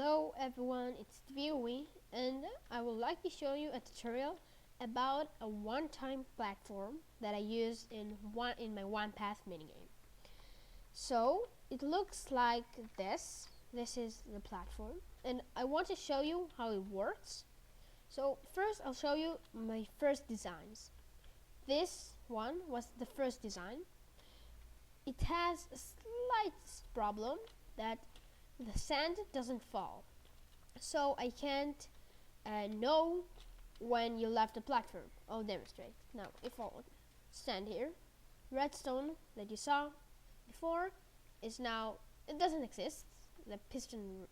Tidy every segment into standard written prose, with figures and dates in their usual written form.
Hello everyone, it's Dewey, and I would like to show you a tutorial about a one-time platform that I use in my OnePath minigame. So it looks like this. This is the platform, and I want to show you how it works. So first I'll show you my first designs. This one was the first design. It has a slight problem that the sand doesn't fall, so I can't know when you left the platform. I'll demonstrate. Now if I'll stand here, redstone that you saw before is now, it doesn't exist. The piston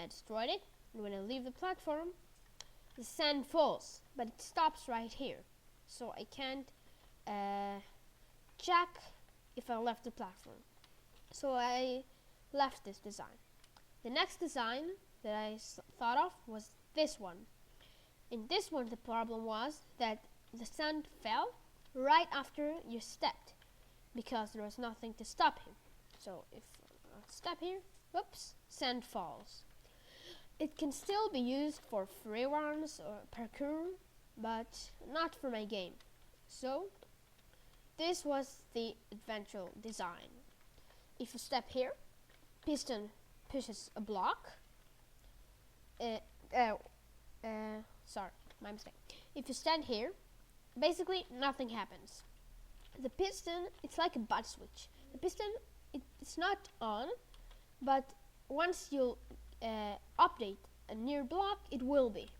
destroyed it, and when I leave the platform the sand falls, but it stops right here, so I can't check if I left the platform. So I left this design. The next design that I thought of was this one. In this one, the problem was that the sand fell right after you stepped, because there was nothing to stop him. So if I step here, whoops, sand falls. It can still be used for free runs or parkour, but not for my game. So this was the eventual design. If you step here, piston pushes a block. Sorry, my mistake. If you stand here, basically nothing happens. The piston, it's like a butt switch. The piston, it's not on, but once you update a near block, it will be.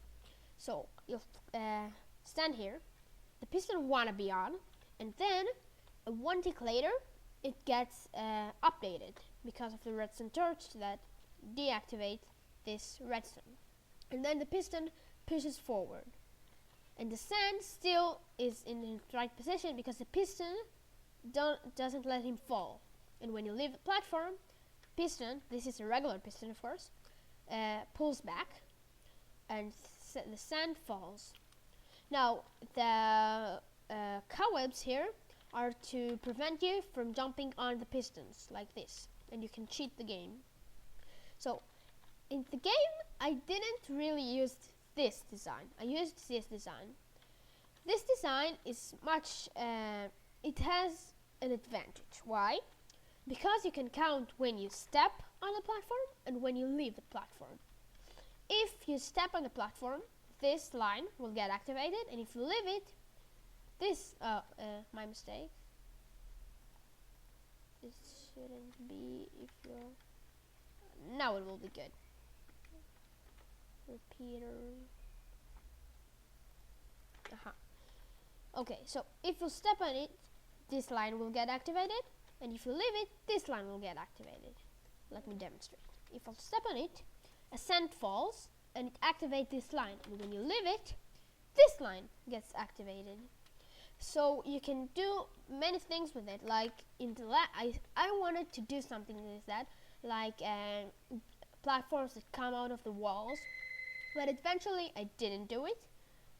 So you'll stand here, the piston wanna be on, and then one tick later, it gets updated because of the redstone torch that deactivate this redstone, and then the piston pushes forward, and the sand still is in the right position because the piston doesn't let him fall. And when you leave the platform, piston, this is a regular piston of course, pulls back and the sand falls. Now the cobwebs here are to prevent you from jumping on the pistons like this, and you can cheat the game. So in the game I didn't really use this design. I used this design. This design is much, it has an advantage. Why? Because you can count when you step on the platform and when you leave the platform. If you step on the platform, this line will get activated, and if you leave it, this, my mistake. It shouldn't be if you're... Now it will be good. Repeater. Okay, so if you step on it, this line will get activated, and if you leave it, this line will get activated. Let me demonstrate. If I step on it, a sand falls, and it activates this line, and when you leave it, this line gets activated. So you can do many things with it, like in the I wanted to do something with that, like platforms that come out of the walls, but eventually I didn't do it,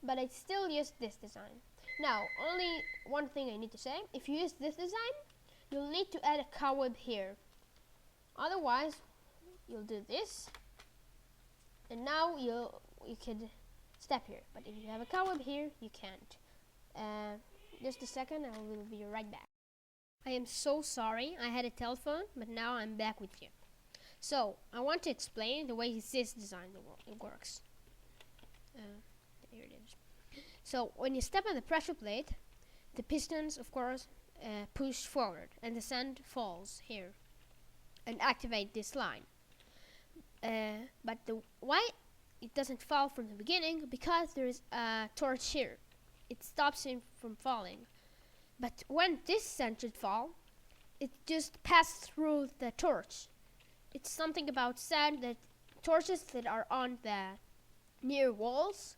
but I still used this design. Now, only one thing I need to say: if you use this design, you'll need to add a cobweb here. Otherwise, you'll do this, and now you can step here. But if you have a cobweb here, you can't. Just a second, I will be right back. I am so sorry, I had a telephone, but now I'm back with you. So, I want to explain the way this design works. Here it is. So, when you step on the pressure plate, the pistons, of course, push forward, and the sand falls here, and activate this line. But why it doesn't fall from the beginning? Because there is a torch here. It stops him from falling. But when this sand should fall, it just passes through the torch. It's something about sand that torches that are on the near walls,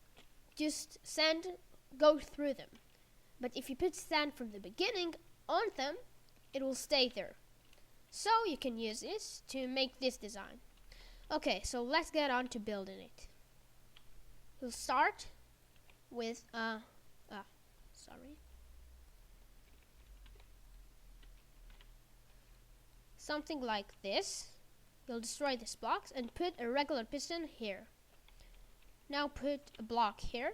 just sand goes through them. But if you put sand from the beginning on them, it will stay there. So you can use this to make this design. Okay, so let's get on to building it. We'll start with something like this. you'll destroy this block and put a regular piston here. Now put a block here,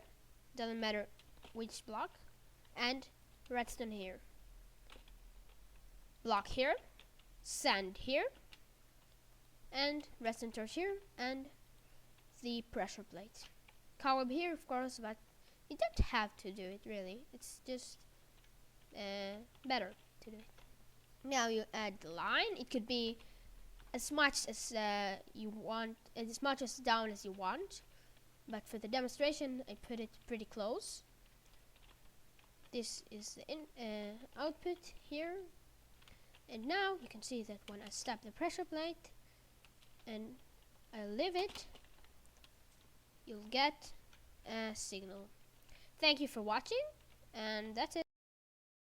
doesn't matter which block, and redstone here. Block here, sand here, and redstone torch here, and the pressure plate. Cobweb here, of course, but you don't have to do it really. It's just better to do it. Now you add the line. It could be as much as you want, as much as down as you want. But for the demonstration, I put it pretty close. This is the output here. And now you can see that when I stop the pressure plate and I leave it, you'll get a signal. Thank you for watching, and that's it.